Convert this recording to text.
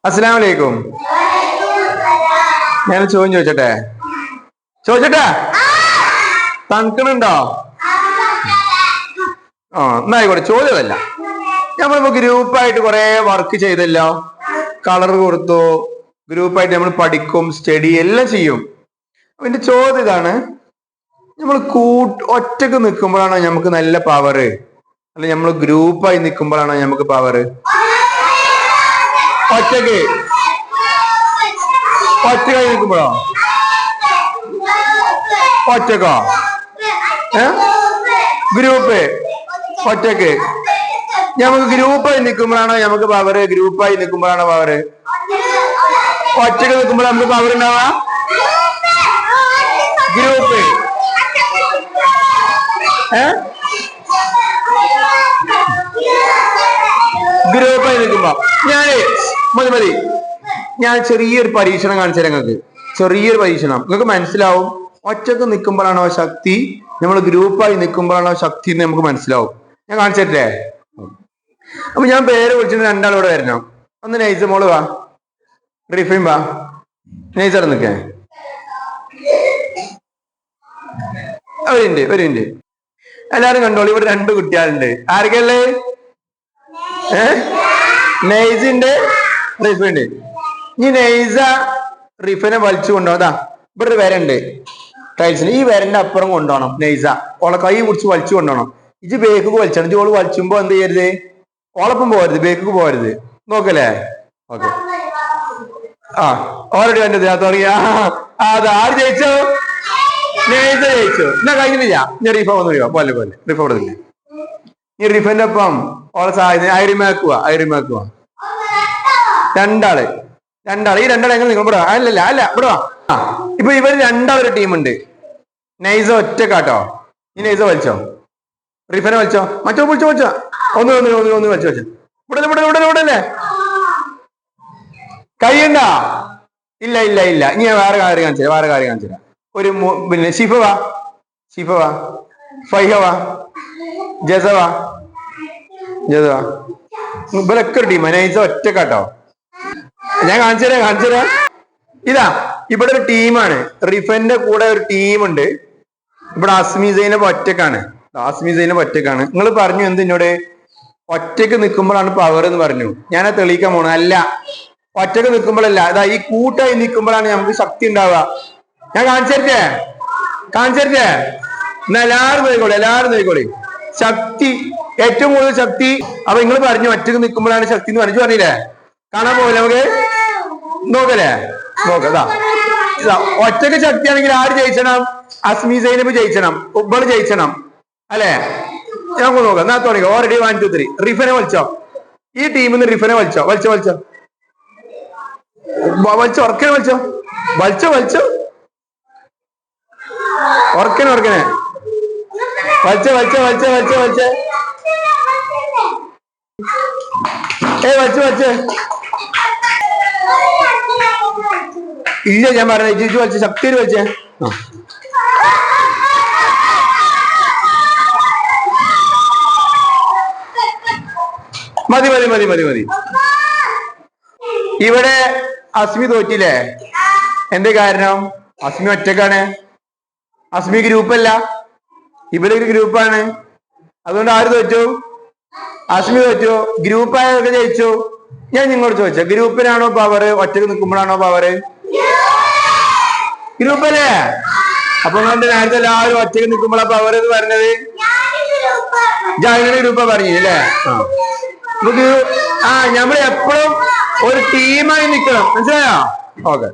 അസ്സലാമു അലൈക്കും. ഞാൻ ചോദ്യം ചോദിച്ചോട്ടെ തണുക്കണുണ്ടോ? എന്നായിക്കോട്ടെ, ചോദ്യമല്ല. നമ്മളിപ്പോ ഗ്രൂപ്പായിട്ട് കുറെ വർക്ക് ചെയ്തല്ലോ, കളർ കൊടുത്തു, ഗ്രൂപ്പായിട്ട് നമ്മൾ പഠിക്കും, സ്റ്റഡി എല്ലാം ചെയ്യും. എന്റെ ചോദ്യം ഇതാണ്, നമ്മൾ ഒറ്റക്ക് നിൽക്കുമ്പോഴാണോ നമുക്ക് നല്ല പവർ, അല്ല നമ്മൾ ഗ്രൂപ്പായി നിൽക്കുമ്പോഴാണോ നമുക്ക് പവർ? ഒറ്റക്കായി നിൽക്കുമ്പോഴോ? ഒറ്റക്കോ? ഗ്രൂപ്പ് ഒറ്റക്ക്? നമുക്ക് ഗ്രൂപ്പായി നിൽക്കുമ്പോഴാണോ നമുക്ക് പവർ, ഗ്രൂപ്പായി നിൽക്കുമ്പോഴാണോ പവർ? ഒറ്റക്ക് നിൽക്കുമ്പോഴാണ് നമുക്ക് പവർ ഉണ്ടാവാ? ഗ്രൂപ്പ് ഗ്രൂപ്പായി നിൽക്കുമ്പോ മതി ഞാൻ ചെറിയൊരു പരീക്ഷണം കാണിച്ചു തരാം നിങ്ങൾക്ക്. ചെറിയൊരു പരീക്ഷണം നിങ്ങൾക്ക് മനസ്സിലാവും. ഒറ്റക്ക് നിൽക്കുമ്പോഴാണോ ശക്തി, നമ്മൾ ഗ്രൂപ്പായി നിൽക്കുമ്പോഴാണോ ശക്തി എന്ന് നമുക്ക് മനസ്സിലാവും. ഞാൻ കാണിച്ചു തരട്ടെ? അപ്പൊ ഞാൻ പേര് വിളിച്ചിട്ട് രണ്ടാളോട് വരണം. ഒന്ന് നൈസ മോള് വാ, റിഫീം വാ, നൈസർ നിൽക്കേ. വരുന്നുണ്ട്. എല്ലാരും കണ്ടോളൂ, ഇവിടെ 2 കുട്ടികളുണ്ട്. ആരൊക്കെയല്ലേ? നൈസിന്റെ റിഫുണ്ട്. ഈ നൈസ റിഫിനെ വലിച്ചു കൊണ്ടുപോകാം. ഇവിടെ ഒരു വരണ്ട് ടൈൽസിന്, ഈ വരന്റെ അപ്പുറം കൊണ്ടുപോകണം. നൈസ ഓളെ കൈ പിടിച്ച് വലിച്ചു കൊണ്ടുപോകണം. ഇത് ബേക്ക് വലിച്ചാണ്. ഓള് വലിച്ചുമ്പോ എന്ത് ചെയ്യരുത്, ഓളപ്പം പോകരുത്, ബേക്ക് പോകരുത്. നോക്കല്ലേ? ഓക്കെ. ഓൾറെഡി വേണ്ടത് തുടങ്ങിയ ആര് ജയിച്ചോ? നൈസ ജയിച്ചു. എന്നാ കഴിഞ്ഞില്ല. ഞാൻ റിഫ വന്നു പോവാ. പോലെ റിഫ കൊടുത്തില്ലേ? ഈ റിഫന്റെ ഒപ്പം ഓളെ സഹായിച്ച ഐറിമാക്കുക. രണ്ടാള് ഈ രണ്ടാളെ എങ്ങനെ നിങ്ങൾ ഇവിടെ അല്ല ഇവിടെ വാ. ഇപ്പൊ ഇവര് രണ്ടാളൊരു ടീമുണ്ട്. നൈസ ഒറ്റക്കാട്ടോ. ഈ നൈസ വലിച്ചോ, റിഫനെ വലിച്ചോ, മറ്റോ വിളിച്ചോ. ഒന്ന് വലിച്ചോ. ഇവിടെ അല്ലേ? കൈയുണ്ടാ? ഇല്ല. ഇനി വേറെ കാര്യം കാണിച്ചു തരാം. ഒരു പിന്നെ ഷിഫ വാ, ഫൈഹ വാ, ജസ വാ. ഇവരൊക്കെ ഒരു ടീമാ. നൈസ ഒറ്റക്കാട്ടോ. ഞാൻ കാണിച്ചു തരാം. ഇതാ ഇവിടെ ഒരു ടീമാണ്. റിഫന്റെ കൂടെ ഒരു ടീമുണ്ട്. ഇവിടെ അസ്മി സൈനബ് ഒറ്റക്കാണ്. നിങ്ങൾ പറഞ്ഞു എന്നോട് ഒറ്റക്ക് നിൽക്കുമ്പോഴാണ് പവർ എന്ന് പറഞ്ഞു. ഞാനത് തെളിയിക്കാൻ പോണു. അല്ല, ഒറ്റക്ക് നിൽക്കുമ്പോഴല്ല, അതാ ഈ കൂട്ടായി നിൽക്കുമ്പോഴാണ് നമുക്ക് ശക്തി ഉണ്ടാവുക. ഞാൻ കാണിച്ചു തരട്ടെ? എന്നാ എല്ലാവരും നോക്കിക്കോളി. ശക്തി, ഏറ്റവും കൂടുതൽ ശക്തി. അപ്പൊ നിങ്ങൾ പറഞ്ഞു ഒറ്റക്ക് നിൽക്കുമ്പോഴാണ് ശക്തി എന്ന് പറഞ്ഞില്ലേ? കാണാൻ പോകില്ല നമുക്ക്? നോക്കല്ലേ? നോക്കതാ. ഒറ്റക്ക് ശക്തിയാണെങ്കിൽ ആര് ജയിച്ചണം? അസ്മി സൈനബ് ജയിച്ചണം, ഉബ്ബള് ജയിച്ചണം അല്ലെ? നമുക്ക് നോക്കാം. എന്നാ തുടങ്ങി. ഓൾറെഡി 1 2 3. റിഫനെ വലിച്ചോ. ഈ ടീമിൽ നിന്ന് റിഫനെ വലിച്ചോ. ഉറക്കനെ വലിച്ചോ. ഉറക്കനെ വലിച്ചോ. വലിച്ചോ. ഇല്ല, ഞാൻ പറഞ്ഞ ജിജു വലിച്ച ശക്തിയിൽ വലിച്ചേ. മതി. ഇവിടെ അസ്മി തോറ്റില്ലേ? എന്റെ കാരണം അസ്മി ഒറ്റക്കാണ്. അസ്മി ഗ്രൂപ്പല്ല, ഇവരൊരു ഗ്രൂപ്പാണ്. അതുകൊണ്ട് ആര് തോറ്റു? അസ്മി തോറ്റു. ഗ്രൂപ്പായൊക്കെ ജയിച്ചു. ഞാൻ നിങ്ങളോട് ചോദിച്ച, ഗ്രൂപ്പിനാണോ പവർ, ഒറ്റക്ക് നിൽക്കുമ്പോഴാണോ പവർ? ഗ്രൂപ്പല്ലേ? അപ്പൊ നേരത്തെ എല്ലാവരും ഒറ്റക്ക് നിൽക്കുമ്പോഴാ പവർ എന്ന് പറഞ്ഞത്. ജാഗ്രത ഗ്രൂപ്പാ പറഞ്ഞില്ലേ? നമുക്ക് നമ്മൾ എപ്പോഴും ഒരു ടീമായി നിൽക്കണം. മനസ്സിലായോ? ഓക്കെ.